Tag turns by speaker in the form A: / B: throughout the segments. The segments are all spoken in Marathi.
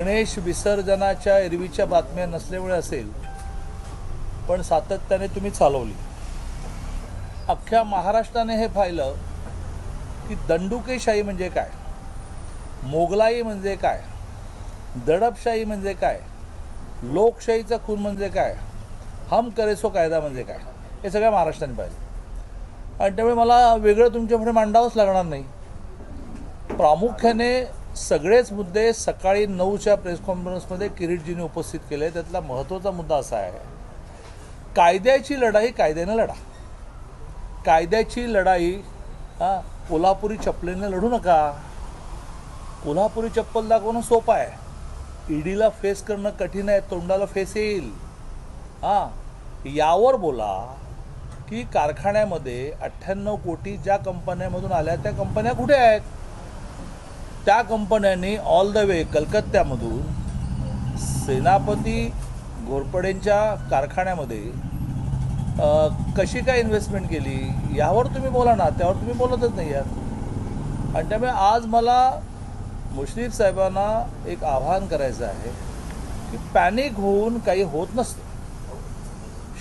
A: गणेश विसर्जनाच्या एरवीच्या बातम्या नसल्यामुळे असेल, पण सातत्याने तुम्ही चालवली. अख्ख्या महाराष्ट्राने हे पाहिलं की दंडुकेशाही म्हणजे काय, मोगलाई म्हणजे काय, दडपशाही म्हणजे काय, लोकशाहीचा खून म्हणजे काय, हम करे सो कायदा म्हणजे काय, हे सगळ्या महाराष्ट्राने पाहिलं. आणि त्यामुळे मला वेगळं तुमच्यापुढे मांडावंच लागणार नाही. प्रामुख्याने सगळेच मुद्दे सकाळी 9च्या प्रेस कॉन्फरन्समध्ये किरीटजींनी उपस्थित केले. त्यातला महत्त्वाचा मुद्दा असा आहे, कायद्याची लढाई कायद्यानं लढा. कायद्याची लढाई कोल्हापुरी चप्पलीने लढू नका. कोल्हापुरी चप्पल दाखवणं सोपं आहे, ईडीला फेस करणं कठीण आहे. तोंडाला फेस येईल. यावर बोला की कारखान्यामध्ये 98 कोटी ज्या कंपन्यांमधून आल्या त्या कंपन्या कुठे आहेत. त्या कंपन्यांनी ऑल द वे कलकत्त्यामधून सेनापती घोरपडेंच्या कारखान्यामध्ये कशी काय इन्व्हेस्टमेंट केली यावर तुम्ही बोला ना. त्यावर तुम्ही बोलतच नाही आहात. आणि त्यामुळे आज मला मुश्रीफ साहेबांना एक आवाहन करायचं आहे की पॅनिक होऊन काही होत नसतं,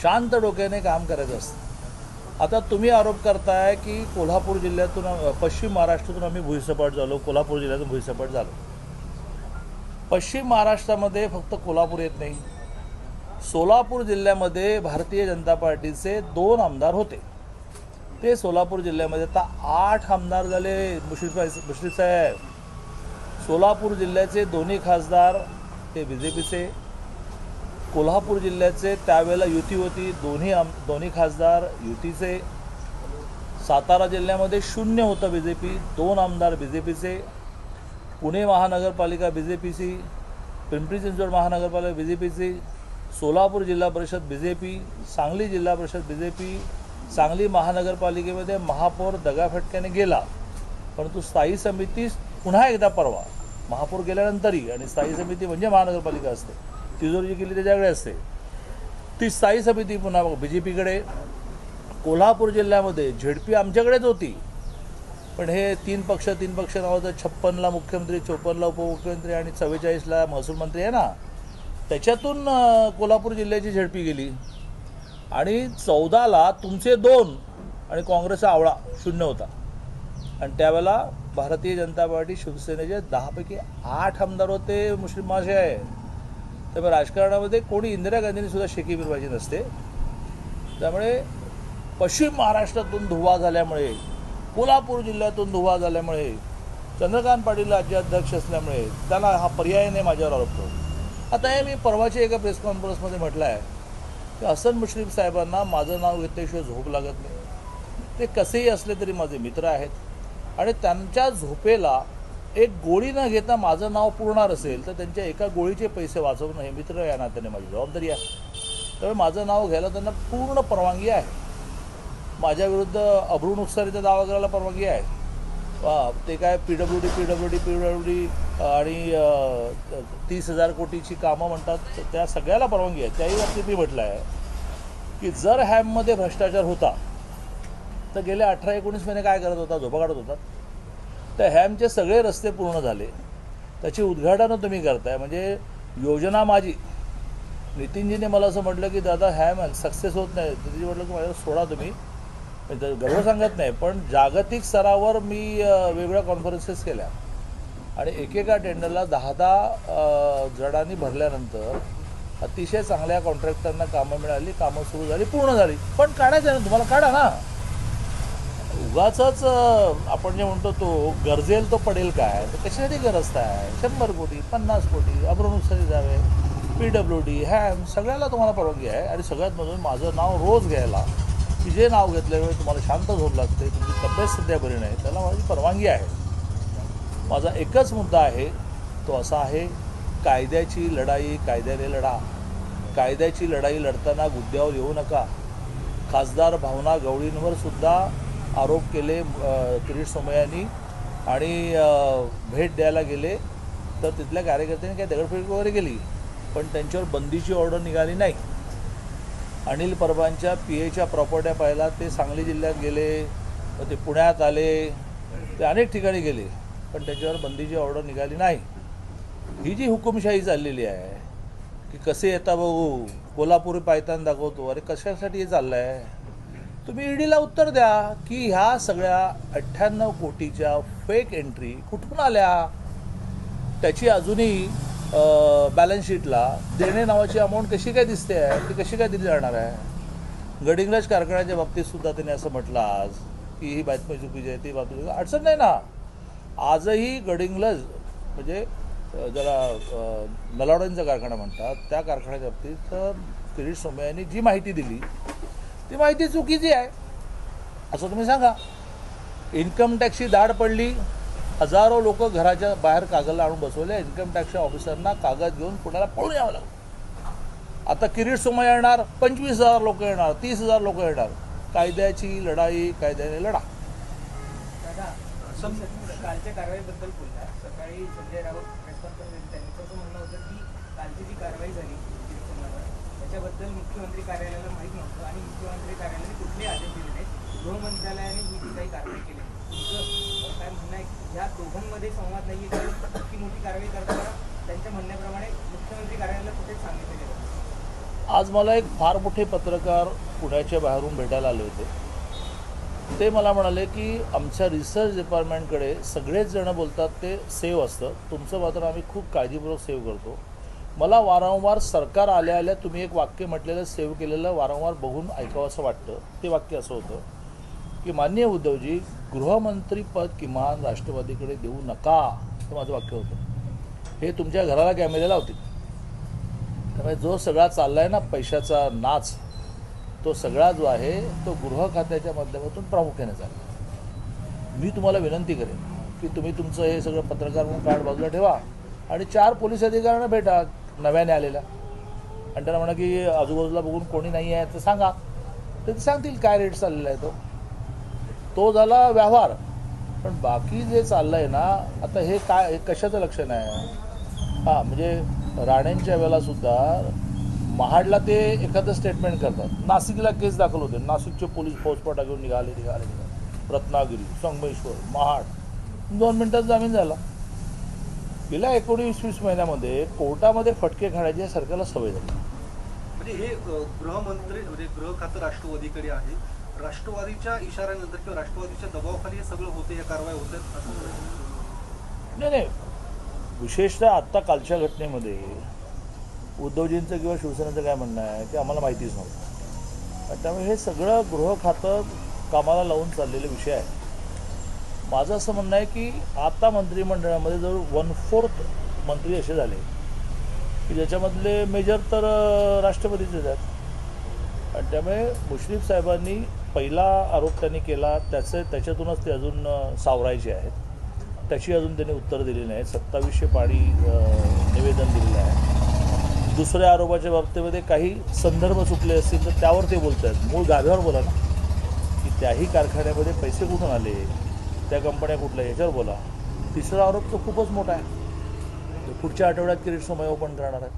A: शांत डोक्याने काम करायचं असतं. आता तुम्ही आरोप करताय की कोल्हापूर जिल्ह्यातून पश्चिम महाराष्ट्रातून आम्ही भुईसपाट झालो, कोल्हापूर जिल्ह्यातून भुईसपाट झालो. पश्चिम महाराष्ट्रामध्ये फक्त कोल्हापूर येत नाही, सोलापूर जिल्ह्यामध्ये भारतीय जनता पार्टीचे 2 आमदार होते. ते सोलापूर जिल्ह्यामध्ये आता 8 आमदार झाले. मुश्रीफ साहेब, सोलापूर जिल्ह्याचे दोन्ही खासदार हे BJPचे, कोल्हापूर जिल्ह्याचे त्यावेळेला युती होती, दोन्ही खासदार युतीचे. सातारा जिल्ह्यामध्ये 0 होतं BJP, 2 आमदार BJPचे. पुणे महानगरपालिका BJPची, पिंपरी चिंचवड महानगरपालिका BJPची, सोलापूर जिल्हा परिषद BJP, सांगली जिल्हा परिषद BJP. सांगली महानगरपालिकेमध्ये महापौर दगाफटक्याने गेला, परंतु स्थायी समिती पुन्हा एकदा परवा, महापौर गेल्यानंतरही, आणि स्थायी समिती म्हणजे महानगरपालिका असते, तिजोरी केली त्याच्याकडे असते, ती स्थायी समिती पुन्हा BJPकडे. कोल्हापूर जिल्ह्यामध्ये ZP आमच्याकडेच होती, पण हे 3 पक्ष नावाचं 56ला मुख्यमंत्री, 54ला उपमुख्यमंत्री आणि 44ला महसूल मंत्री आहे ना, त्याच्यातून कोल्हापूर जिल्ह्याची ZP गेली. आणि 14ला तुमचे 2 आणि काँग्रेसचा आवळा 0 होता. आणि त्यावेळेला भारतीय जनता पार्टी शिवसेनेचे 10 पैकी 8 आमदार होते. मुस्लिम महाशय आहे. त्यामुळे राजकारणामध्ये कोणी इंदिरा गांधींनी सुद्धा शेकी फिरवायची नसते. त्यामुळे पश्चिम महाराष्ट्रातून धुवा झाल्यामुळे, कोल्हापूर जिल्ह्यातून धुवा झाल्यामुळे, चंद्रकांत पाटील राज्याध्यक्ष असल्यामुळे त्याला हा पर्याय नाही माझ्यावर आरोप करू. आता हे मी परवाच्या एका प्रेस कॉन्फरन्समध्ये म्हटलं आहे की हसन मुश्रीफ साहेबांना माझं नाव घेतल्याशिवाय झोप लागत नाही. ते कसेही असले तरी माझे मित्र आहेत, आणि त्यांच्या झोपेला एक गोळी न घेता माझं नाव पुरणार असेल तर त्यांच्या एका गोळीचे पैसे वाचवणं हे मित्र या नात्याने माझी जबाबदारी आहे. त्यामुळे माझं नाव घ्यायला त्यांना पूर्ण परवानगी आहे. माझ्याविरुद्ध अब्रू नुकसानीचा दावा करायला परवानगी आहे. ते काय PWD आणि 30,000 कोटीची कामं म्हणतात, त्या सगळ्याला परवानगी आहे. त्याही बाबतीत मी म्हटलं आहे की जर हॅममध्ये भ्रष्टाचार होता तर गेले 18-19 महिने काय करत होता, झोपा काढत होता. त्या हॅमचे सगळे रस्ते पूर्ण झाले, त्याची उद्घाटनं तुम्ही करताय. म्हणजे योजना माझी, नितीनजीने मला असं म्हटलं की दादा हॅम सक्सेस होत नाही, तिथे म्हटलं की माझ्यावर सोडा तुम्ही, गर्व सांगत नाही, पण जागतिक स्तरावर मी वेगवेगळ्या कॉन्फरन्सेस केल्या आणि एकेका टेंडरला 10 जणांनी भरल्यानंतर अतिशय चांगल्या कॉन्ट्रॅक्टरना कामं मिळाली, कामं सुरू झाली, पूर्ण झाली. पण काढायचं ना, तुम्हाला काढा ना. उगाचच आपण जे म्हणतो तो गरजेल तो पडेल काय, तर कशासाठी गरज आहे. 100 कोटी, 50 कोटी, अब्रू नुकसानी जावे, PWD, हॅम, सगळ्याला तुम्हाला परवानगी आहे. आणि सगळ्यात म्हणून माझं नाव रोज घ्यायला, की जे नाव घेतल्यामुळे तुम्हाला शांत झोप लागते, तुमची तब्येत सध्या बरी नाही, त्याला माझी परवानगी आहे. माझा एकच मुद्दा आहे, तो असा आहे, कायद्याची लढाई कायद्याने लढा. कायद्याची लढाई लढताना गुद्द्यावर येऊ नका. खासदार भावना गवळींवर सुद्धा आरोप केले किरीट सोमय्यांनी, आणि भेट द्यायला गेले तर तिथल्या कार्यकर्त्यांनी काही दगडफेक वगैरे केली, पण त्यांच्यावर बंदीची ऑर्डर निघाली नाही. अनिल परबांच्या PAच्या प्रॉपर्ट्या पाहायला ते सांगली जिल्ह्यात गेले, ते पुण्यात आले, ते अनेक ठिकाणी गेले, पण त्याच्यावर बंदीची ऑर्डर निघाली नाही. ही जी हुकुमशाही चाललेली आहे की कसे येता बघू, कोल्हापुरी पायतान दाखवतो, अरे कशासाठी हे चाललं आहे? तुम्ही ईडीला उत्तर द्या की ह्या सगळ्या 98 कोटीच्या फेक एंट्री कुठून आल्या? त्याची अजूनही बॅलन्स शीटला देणे नावाची अमाऊंट कशी काय दिसते आहे, ती कशी काय दिली जाणार आहे? गडिंग्लज कारखान्याच्या बाबतीत सुद्धा त्यांनी असं म्हटलं आज की ही बातमी चुकीची आहे, ती बातमी अडचण नाही ना. आजही गडिंग्लज म्हणजे ज्याला नलावड्यांचा कारखाना म्हणतात त्या कारखान्याच्या बाबतीत किरीट सोमय्या यांनी जी माहिती दिली ती माहिती चुकीची आहे असं तुम्ही सांगा. इन्कम टॅक्सची दाढ पडली, हजारो लोक घराच्या बाहेर कागद आणून बसवले, इन्कम टॅक्सच्या ऑफिसरना कागद घेऊन पुण्याला पळून यावं लागलं. आता किरीट सोमय्या येणार, 25,000 लोक येणार, 30,000 लोक येणार. कायद्याची लढाई कायद्याने लढा.
B: कालच्या कारवाईबद्दल बोलला. सकाळी संजय राऊत प्रेस कॉन्फरन्स त्यांनी असं म्हणणं होतं की कालची जी कारवाई झाली त्याच्याबद्दल मुख्यमंत्री कार्यालयाला माहीत नव्हतं आणि मुख्यमंत्री कार्यालयाने कुठलेही आदेश दिले नाहीत. गृहमंत्रालयाने ही जी काही कारवाई केली तुमचं काय म्हणणं आहे? या दोघांमध्ये संवाद नाही आहे की इतकी मोठी कारवाई करताना त्यांच्या म्हणण्याप्रमाणे मुख्यमंत्री कार्यालयाला कुठेच सांगितलं गेलं?
A: आज मला एक फार मोठे पत्रकार पुण्याच्या बाहेरून भेटायला आले होते. ते मला म्हणाले की आमच्या रिसर्च डिपार्टमेंटकडे सगळेच जण बोलतात ते सेव्ह असतं, तुमचं मात्र आम्ही खूप काळजीपूर्वक सेव्ह करतो. मला वारंवार सरकार आल्या आल्या तुम्ही एक वाक्य म्हटलेलं सेव्ह केलेलं वारंवार बघून ऐकावं असं वाटतं. ते वाक्य असं होतं की माननीय उद्धवजी, गृहमंत्रीपद किमान राष्ट्रवादीकडे देऊ नका, हे माझं वाक्य होतं. हे तुमच्या घराला कॅमेरे लावतील. त्यामुळे जो सगळा चालला आहे ना पैशाचा नाच, तो सगळा जो आहे तो गृह खात्याच्या माध्यमातून प्रामुख्याने चालला. मी तुम्हाला विनंती करेन की तुम्ही तुमचं हे सगळं पत्रकार म्हणून कार्ड बाजूला ठेवा आणि 4 पोलीस अधिकाऱ्यांना भेटा नव्याने आलेल्या आणि त्यांना म्हणा की आजूबाजूला बघून कोणी नाही आहे तर सांगा. ते सांगतील काय रेट चाललेला आहे तो झाला व्यवहार. पण बाकी जे चाललं आहे ना आता हे काय, हे कशाचं लक्षण आहे? हां, म्हणजे राणेंच्या वेळेलासुद्धा महाडला ते एखादं स्टेटमेंट करतात, नाशिकला केस दाखल होते, नाशिकचे पोलीस फौजफाटा घेऊन निघाले, रत्नागिरी, संगमेश्वर, महाड, 2 मिनिटात जामीन झाला. गेल्या 19-20 महिन्यामध्ये कोर्टामध्ये फटके खाण्याची सरकारला सवय झाली.
C: म्हणजे हे गृहमंत्री म्हणजे गृह खातं राष्ट्रवादीकडे आहे, राष्ट्रवादीच्या इशाऱ्यानंतर किंवा राष्ट्रवादीच्या दबावाखाली हे सगळं होतं, या कारवाई होतात असं
A: नाही. विशेषतः आत्ता कालच्या घटनेमध्ये उद्धवजींचं किंवा शिवसेनेचं काय म्हणणं आहे की आम्हाला माहितीच नव्हतं. त्यामुळे हे सगळं गृह खातं कामाला लावून चाललेले विषय आहे. माझं असं म्हणणं आहे की आता मंत्रिमंडळामध्ये जवळ 1/4 मंत्री असे झाले की ज्याच्यामधले मेजर तर राष्ट्रवादीचेच आहेत. आणि त्यामुळे मुश्रीफ साहेबांनी पहिला आरोप त्यांनी केला त्याच्यातूनच ते अजून सावरायचे आहेत. त्याची अजून त्यांनी उत्तर दिली नाही. 2700 पाणी निवेदन दिलेलं आहे. दुसऱ्या आरोपाच्या बाबतीमध्ये काही संदर्भ चुकले असतील तर त्यावर ते बोलत आहेत. मूळ गाभ्यावर बोला ना की त्याही कारखान्यामध्ये पैसे कुठून आले, त्या कंपन्या कुठल्या, याच्यावर बोला. तिसरा आरोप तो खूपच मोठा आहे. पुढच्या आठवड्यात किरीट सोमय्या ओपन करणार आहे.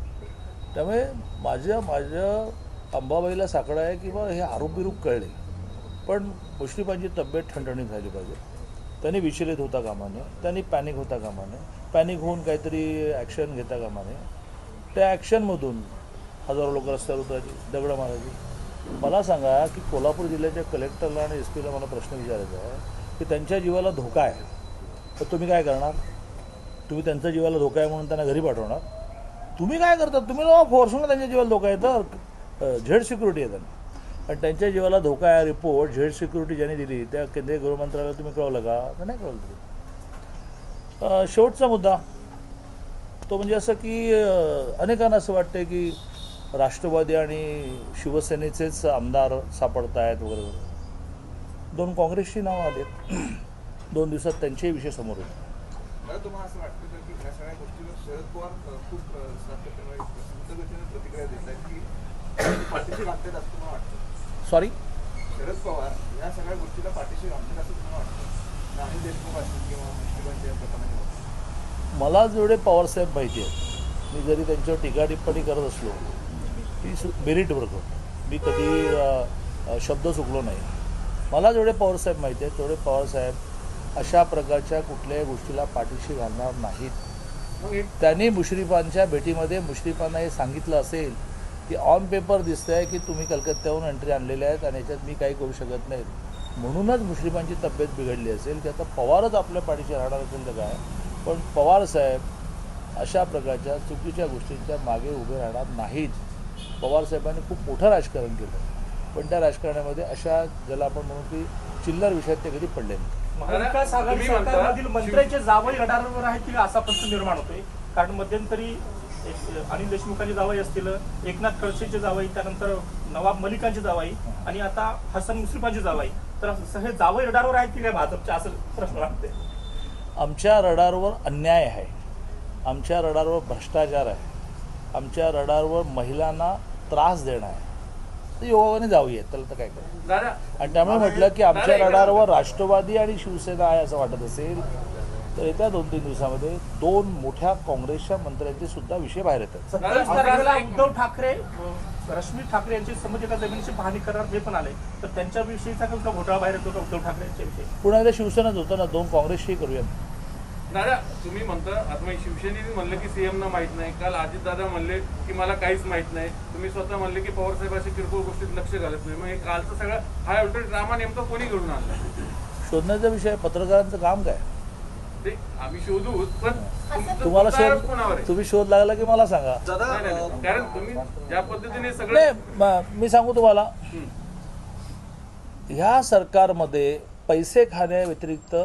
A: त्यामुळे माझ्या अंबाबाईला साकडं आहे की बा हे आरोप बिरूप कळले, पण मुश्रीफांची तब्येत ठणठणीत झाली पाहिजे. त्यांनी विचलित होता कामा नये, त्यांनी पॅनिक होता कामा नये, पॅनिक होऊन काहीतरी ॲक्शन घेता कामा नये. त्या ॲक्शनमधून हजारो लोक रस्त्यावर उतरायची, दगडं मारायची. मला सांगा की कोल्हापूर जिल्ह्याच्या कलेक्टरला आणि एस पीला मला प्रश्न विचारायचा आहे की त्यांच्या जीवाला धोका आहे तर तुम्ही काय करणार? तुम्ही त्यांच्या जीवाला धोका आहे म्हणून त्यांना घरी पाठवणार? तुम्ही काय करता? तुम्ही फोर्सून त्यांच्या जीवाला धोका आहे तर झेड सिक्युरिटी आहे त्यांना. आणि त्यांच्या जीवाला धोका आहे रिपोर्ट झेड सिक्युरिटी ज्यांनी दिली त्या केंद्रीय गृहमंत्रालयाला तुम्ही कळवलं का? तर नाही कळवलं तुम्ही. शेवटचा मुद्दा तो म्हणजे असं की अनेकांना असं वाटतं की राष्ट्रवादी आणि शिवसेनेचेच आमदार सापडत आहेत वगैरे वगैरे. 2 काँग्रेसची नावं आलेत. 2 दिवसात त्यांचेही विषय समोर येतात.
D: मला तुम्हाला असं वाटतं की ह्या सगळ्या गोष्टीवर शरद पवार खूप सातत्याने प्रतिक्रिया देत आहेत की पाठीशी घालतात असं तुम्हाला वाटतं?
A: सॉरी,
D: शरद पवार या सगळ्या गोष्टीला पाठीशी घालतात असं तुम्हाला वाटतं? अनिल देशमुख असतील किंवा मुश्रीफांच्या प्रकरणाने
A: मला जेवढे पवारसाहेब माहिती आहेत, मी जरी त्यांच्यावर टीका टिप्पणी करत असलो ती मेरिटवर करतो. मी कधी शब्द चुकलो नाही. मला जेवढे पवारसाहेब माहिती आहेत तेवढे पवारसाहेब अशा प्रकारच्या कुठल्याही गोष्टीला पाठीशी घालणार नाहीत.
D: मग एक
A: त्यांनी मुश्रीफांच्या भेटीमध्ये मुश्रीफांना हे सांगितलं असेल की ऑन पेपर दिसतं आहे की तुम्ही कलकत्त्याहून एंट्री आणलेल्या आहेत आणि याच्यात मी काही करू शकत नाही, म्हणूनच मुश्रीफांची तब्येत बिघडली असेल की आता पवारच आपल्या पाठीशी राहणार असेल तर काय. पण पवार साहेब अशा प्रकारच्या चुकीच्या गोष्टींच्या मागे उभे राहणार नाहीत. पवारसाहेबांनी खूप मोठं राजकारण केलं, पण त्या राजकारणामध्ये अशा ज्याला आपण म्हणू की चिल्लर विषयात ते कधी पडले नाही.
E: महाविकास आघाडी
D: तुम्ही म्हणता-
E: सरकारमधील मंत्र्यांचे जावई रडारवर आहेत की असा प्रश्न निर्माण होतोय. कारण मध्यंतरी अनिल देशमुखांचे जावई असतील, एकनाथ खडसेंचे जावई, त्यानंतर नवाब मलिकांचे जावई आणि आता हसन मुश्रीफांचे जावई, तर हे जावई रडारवर आहेत की काय भाजपच्या, असं प्रश्न वाटते.
A: आमच्या रडारवर अन्याय आहे, आमच्या रडारवर भ्रष्टाचार आहे, आमच्या रडारवर महिलांना त्रास देणं आहे. तर योगाने जाऊया, त्याला तर काय करायचं.
D: दादा
A: आणि त्यामुळे म्हटलं की आमच्या रडारवर राष्ट्रवादी आणि शिवसेना आहे असं वाटत असेल तर येत्या 2-3 दिवसामध्ये 2 मोठ्या काँग्रेसच्या मंत्र्यांचे सुद्धा विषय बाहेर येतात.
E: 27 तारखेला उद्धव ठाकरे, रश्मी ठाकरे यांची संबंधित एका जमिनीची पाहणी करणार हे पण आले, तर त्यांच्याविषयीचा का घोटाळा बाहेर येतो का उद्धव ठाकरे यांच्याविषयी?
A: पुन्हा एकदा शिवसेनाच होतं ना, 2 काँग्रेसशी करूया.
F: दादा तुम्ही म्हणता आता शिवसेनेने म्हणलं की सीएम ना माहित नाही, काल अजित दादा म्हणले की मला काहीच माहित नाही, तुम्ही स्वतः म्हणले की पवार साहेब असे किरकोळ गोष्टीत लक्ष घालत नाही. मग हे कालचं सगळं हा उलट ड्रामा नेमका कोणी घडून आणला?
A: शोधण्याचा विषय पत्रकारांचं काम काय.
F: ते आम्ही शोधू, पण
A: तुम्हाला
F: तुमचा आरोप कोणावर
A: शोध,
F: आहे?
A: तुम्ही शोध लागला की मला सांगा.
C: दादा
F: नाही, नाही. कारण तुम्ही ज्या पद्धतीने सगळं
A: नाही, मी सांगू तुम्हाला, ह्या सरकारमध्ये पैसे खाण्याव्यतिरिक्त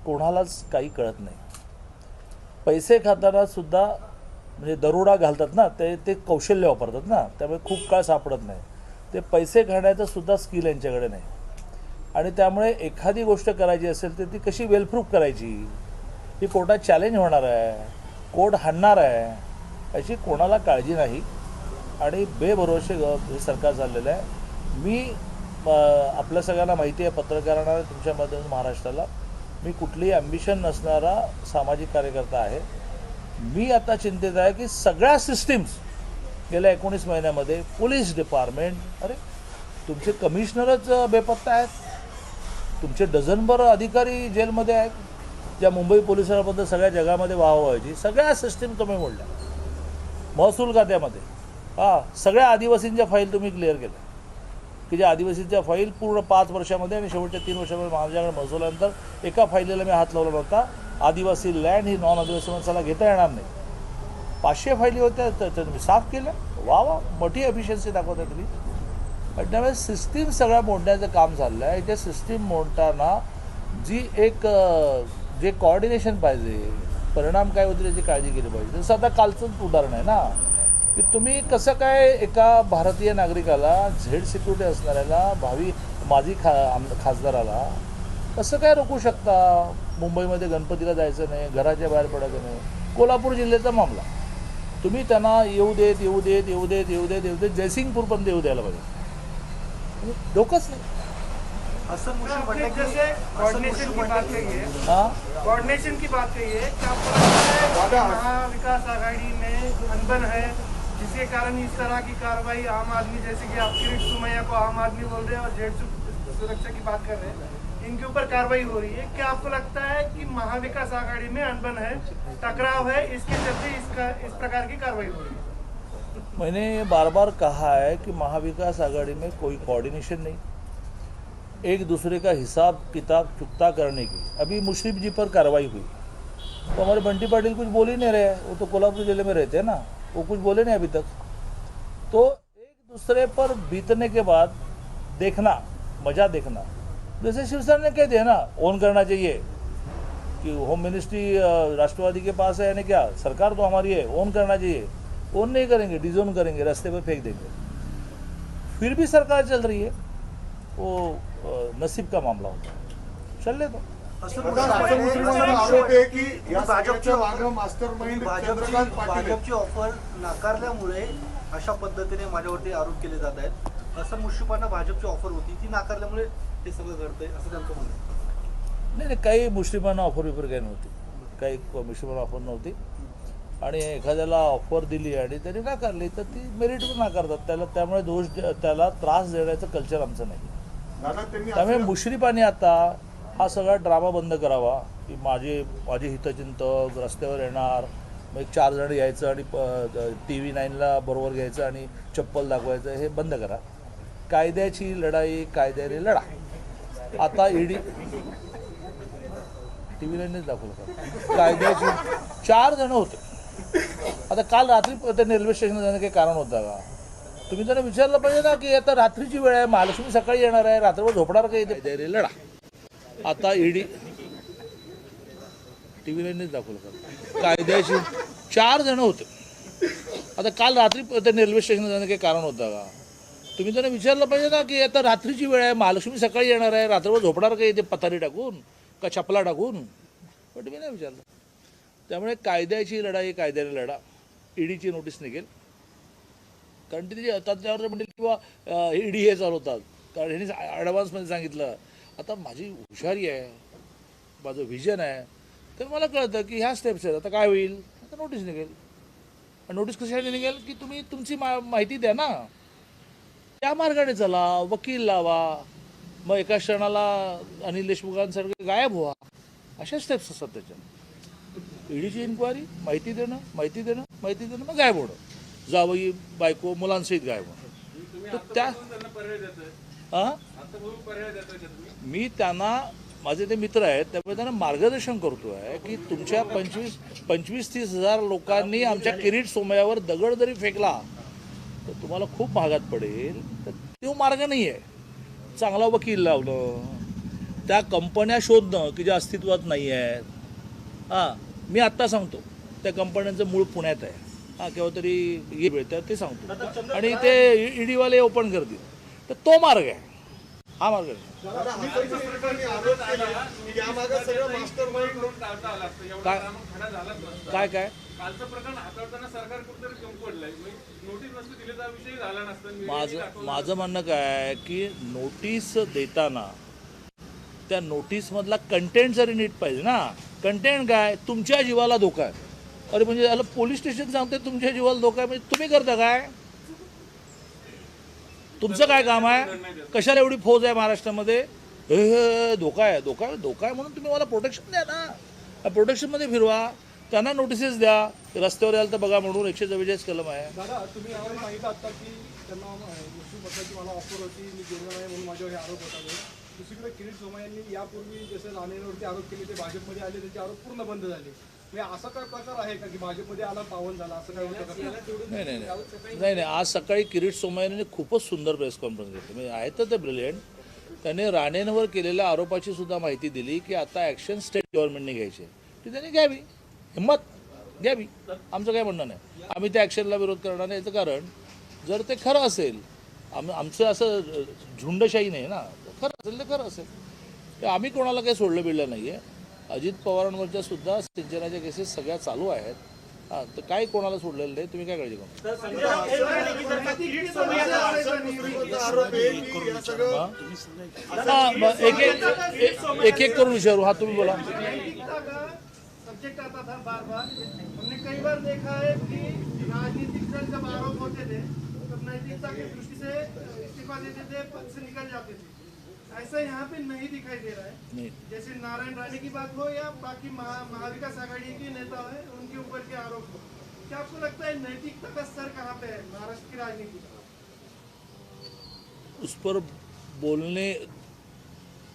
A: कोणालाच काही कळत नाही. पैसे खाताना सुद्धा म्हणजे दरोडा घालतात ना, ते कौशल्य वापरतात ना, त्यामुळे खूप काळ सापडत नाही. ते पैसे खाण्याचं सुद्धा स्किल यांच्याकडे नाही. आणि त्यामुळे एखादी गोष्ट करायची असेल तर ती कशी वेलप्रूफ करायची, ही कोर्टात चॅलेंज होणार आहे, कोर्ट हाणणार आहे, याची कोणाला काळजी नाही. आणि बेभरोसे हे सरकार चाललेलं आहे. मी आपल्या सगळ्यांना माहिती आहे, पत्रकारांना, तुमच्या माध्यमातून महाराष्ट्राला, मी कुठलीही ॲम्बिशन नसणारा सामाजिक कार्यकर्ता आहे. मी आता चिंतित आहे की सगळ्या सिस्टीम्स गेल्या 19 महिन्यामध्ये, पोलीस डिपार्टमेंट, अरे तुमचे कमिशनरच बेपत्ता आहेत, तुमचे डझनभर अधिकारी जेलमध्ये आहेत, ज्या मुंबई पोलिसांबद्दल सगळ्या जगामध्ये वाह व्हायची, सगळ्या सिस्टीम तुम्ही मोडल्या. महसूल खात्यामध्ये सगळ्या आदिवासींच्या फाईल तुम्ही क्लिअर केल्या, की ज्या आदिवासींच्या फाईल पूर्ण 5 वर्षामध्ये आणि शेवटच्या 3 वर्षामध्ये माझ्याकडे महसुलानंतर एका फाईलीला मी हात लावला नव्हता. आदिवासी लँड ही नॉन आदिवासी माणसाला घेता येणार नाही. 500 फाईली होत्या, तर तुम्ही साफ केल्या. वा, मोठी एफिशियन्सी दाखवता तुम्ही. आणि त्यामुळे सिस्टीम सगळ्या मोडण्याचं काम चाललं आहे. त्या सिस्टीम मोडताना जी एक जे कोऑर्डिनेशन पाहिजे, परिणाम काय होतील याची काळजी केली पाहिजे. जसं आता कालचंच उदाहरण आहे ना, की तुम्ही कसं काय एका भारतीय नागरिकाला, झेड सिक्युरिटी असणाऱ्याला, भावी माजी खासदाराला कसं काय रोखू शकता. मुंबईमध्ये गणपतीला जायचं नाही, घराच्या बाहेर पडायचं नाही. कोल्हापूर जिल्ह्याचा मामला, तुम्ही त्यांना येऊ देत जयसिंगपूरपर्यंत येऊ द्यायला पाहिजे. डोकंच नाही.
C: हसन मुश्रीफ म्हणले की
G: जैसे
C: हसन
G: कोऑर्डिनेशन
C: मुश्रीफ
G: की
C: म्हणले
G: बात
C: की
G: कही है, कोऑर्डिनेशन की बात कही है, क्या आपको लगता है महाविकास आघाड़ी में अनबन है, जिसके कारण इस तरह की कार्रवाई आम आदमी, जैसे कि आप किरीट सुमैया को आम आदमी बोल रहे हैं और जेड सुरक्षा की बात कर रहे हैं, इनके ऊपर कार्रवाई हो रही है. क्या आपको लगता है कि महाविकास आघाड़ी में अनबन है, टकराव है, इसके चलते इस प्रकार की कार्रवाई हो रही है?
A: मैंने बार बार कहा है कि महाविकास आघाड़ी में कोई कोऑर्डिनेशन नहीं, एक दूसरे का हिसाब किताब चुकता करने की. अभी मुश्रीफ जी पर कार्रवाई हुई तो हमारे बंटी पाटिल कुछ बोल ही नहीं रहे, वो तो कोल्हापुर जिले में रहते हैं ना, वो कुछ बोले नहीं अभी तक. तो एक दूसरे पर बीतने के बाद देखना, मजा देखना, जैसे शिवसेना ने कह दिया ना, ओन करना चाहिए कि होम मिनिस्ट्री राष्ट्रवादी के पास है, यानी क्या सरकार तो हमारी है, ओन करना चाहिए. ओन नहीं करेंगे, डिजोन करेंगे, रास्ते पर फेंक देंगे. फिर भी सरकार चल रही है, वो नसीब का मामला होता है. चलने दो.
C: हसन
D: हसन
C: मुश्रीफ
D: मुश्रीफांचा आरोप आहे की या
C: भाजपची
D: सगळ्याच्या मागं मास्टरमाइंड चंद्रकांत पाटील आहेत.
C: भाजपची ऑफर नाकारल्यामुळे अशा पद्धतीने माझ्यावरती आरोप केले जात आहेत. हसन मुश्रीफांना भाजपची ऑफर होती, ती नाकारल्यामुळे हे सगळं घडतंय असं त्यांचं म्हणणं आहे.
A: नाही, काही मुस्लिमांना ऑफर बिफर काही नव्हती, काही मुस्लिमांना ऑफर नव्हती. आणि एखाद्याला ऑफर दिली आणि त्याने नाकारली तर ती मेरिटवर नाकारतात त्याला. त्यामुळे त्याला त्रास देण्याचं कल्चर आमचं नाही.
D: दादा त्यांनी
A: त्यामुळे
D: असं-
A: मुश्रीफांनी आता हा सगळा ड्रामा बंद करावा की माझे हितचिंतक रस्त्यावर येणार, मग 4 जण यायचं आणि TV 9ला बरोबर घ्यायचं आणि चप्पल दाखवायचं, हे बंद करा. कायद्याची लढाई कायद्याने लढा. आता ईडी TV 9नेच दाखवलं का? कायद्याची 4 जण होते. आता काल रात्री त्यांनी रेल्वे स्टेशनला जाणं काही कारण होतं का? तुम्ही त्यांना विचारलं पाहिजे ना की आता रात्रीची वेळ आहे, महालक्ष्मी सकाळी येणार आहे, रात्रभर झोपणार का इथे? कायद्याने लढा. आता ईडी TV 9नेच दाखवलं का? कायद्याची 4 जण होते. आता काल रात्री त्यांनी रेल्वे स्टेशनला जाणं काही कारण होतं का? तुम्ही त्यांना विचारलं पाहिजे ना की आता रात्रीची वेळ आहे, महालक्ष्मी सकाळी येणार आहे, रात्रभर झोपणार का इथे पतारी टाकून का चपला टाकून? पण तुम्ही नाही विचारलं. त्यामुळे कायद्याची लढाई कायद्याने लढा. ईडीची नोटीस निघेल, कारण ती त्याच्यावर म्हणतील किंवा ईडी हे चालवतात, कारण ह्यांनी ॲडव्हान्समध्ये सांगितलं. आता माझी हुशारी आहे, माझं व्हिजन आहे, तर मला कळतं की ह्या स्टेप्स आहेत. आता काय होईल? आता नोटीस निघेल. नोटीस कशाने निघेल की तुम्ही तुमची माहिती द्या ना, त्या मार्गाने चला, वकील लावा, मग एका क्षणाला अनिल देशमुखांसारखे गायब व्हा. अशा स्टेप्स असतात त्याच्यात. ईडीची इन्क्वायरी, माहिती देणं, मग गायब होणं, जावई बायको मुलांसहित गायब होणं. तर त्या मी त्यांना, माझे ते मित्र आहेत, त्यामुळे त्यांना मार्गदर्शन करतो आहे की तुमच्या 25-30 हजार लोकांनी आमच्या किरीट सोमय्यावर दगड जरी फेकला तर तुम्हाला खूप महागात पडेल. तर तो मार्ग नाही आहे. चांगला वकील लावणं, त्या कंपन्या शोधणं की ज्या अस्तित्वात नाही आहेत. मी आत्ता सांगतो, त्या कंपन्यांचं मूळ पुण्यात आहे. केव्हा तरी हे मिळतं ते सांगतो, आणि ते ईडीवाले ओपन करतील. तर तो मार्ग आहे, हा मार्ग आहे. काय काय
F: कालचं प्रकरण हाताळताना सरकार कुठेतरी कमी पडलंय. नोटीस नसती दिली तर विषय झाला नसता.
A: माझं म्हणणं काय की नोटीस देताना त्या नोटीसमधला कंटेंट जरी नीट पाहिजे ना. कंटेंट काय? तुमच्या जीवाला धोका आहे. अरे म्हणजे याला पोलीस स्टेशन सांगते तुमच्या जीवाला धोका आहे, म्हणजे तुम्ही करता काय? तुमचं काय काम आहे? कशाला एवढी फौज आहे महाराष्ट्रामध्ये? धोका आहे म्हणून तुम्ही मला प्रोटेक्शन द्या ना. प्रोटेक्शनमध्ये फिरवा, त्यांना नोटिसेस द्या. रस्त्यावर यायला तर बघा म्हणून 144 कलम आहे.
G: दादा, तुम्ही यावेळी सांगितलं आता की त्यांना मृत्यूपत्राची मला ऑफर होती, मी गेलो नाही म्हणून माझ्यावर हे आरोप होता. दुसरीकडे किरीट सोमय्यांनी यापूर्वी जसे राणेंवरती आरोप केले, ते भाजपमध्ये आले, त्याचे आरोप पूर्ण बंद झाले. असा काय प्रकार आहे का की भाजपमध्ये आला पावन झाला, असं काय होतं?
A: नाही. आज सकाळी किरीट सोमय्यांनी खूपच सुंदर प्रेस कॉन्फरन्स घेतली. म्हणजे आहेत तर ते ब्रिलियंट. त्यांनी राणेंवर केलेल्या आरोपाची सुद्धा माहिती दिली की आता ॲक्शन स्टेट गव्हर्नमेंटने घ्यायची, ती त्यांनी घ्यावी, हिंमत घ्यावी. आमचं काय म्हणणं नाही, आम्ही त्या ॲक्शनला विरोध करणार नाही. याचं कारण जर ते खरं असेल, आमचं असं झुंडशाही नाही ना, खरं असेल ते खरं असेल. तर आम्ही कोणाला काही सोडलं बिडलं नाही आहे. अजित पवारांवरच्या सुद्धा सिंचनाच्या केसेस सगळ्या चालू आहेत. तर काही कोणाला सोडलेलं नाही, तुम्ही काय काळजी करू. एक एक करून विचारू. हा तुम्ही बोला.
G: सब्जेक्ट आता था बार बार, हमने कई बार देखा है कि राजनीतिक दल जब आरोप होते थे तब नैतिकता की दृष्टि से इस्तीफा देते थे, पद से निकल जाते थे. ऐसा यहाँ पे नहीं दिखाई दे रहा है. जैसे नारायण राणे की बात हो या बाकी महाविकास आघाड़ी के नेता है उनके ऊपर के आरोप हो, क्या आपको लगता है नैतिकता का स्तर कहाँ पे है महाराष्ट्र की राजनीति का?
A: उस पर बोलने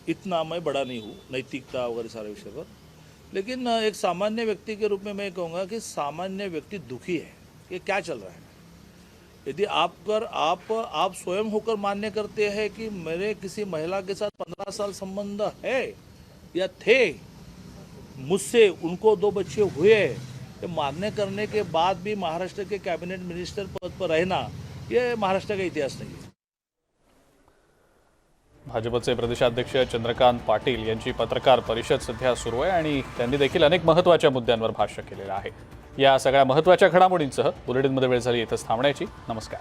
A: इतना मैं बड़ा नहीं हूँ, नैतिकता वगैरह सारे विषय पर. लेकिन एक सामान्य व्यक्ति के रूप में मैं कहूँगा कि सामान्य व्यक्ति दुखी है. ये क्या चल रहा है? यदि आप स्वयं होकर मान्य करते हैं कि मेरे किसी महिला के साथ 15 साल संबंध है या थे, मुझसे उनको 2 बच्चे हुए, ये मान्य करने के बाद भी महाराष्ट्र के कैबिनेट मिनिस्टर पद पर रहना, ये महाराष्ट्र का इतिहास नहीं है.
H: भाजपचे प्रदेशाध्यक्ष चंद्रकांत पाटील यांची पत्रकार परिषद सध्या सुरू आहे आणि त्यांनी देखील अनेक महत्त्वाच्या मुद्द्यांवर भाष्य केलेलं आहे. या सगळ्या महत्त्वाच्या घडामोडींसह बुलेटिनमध्ये वेळ झाली इथंच थांबण्याची. नमस्कार.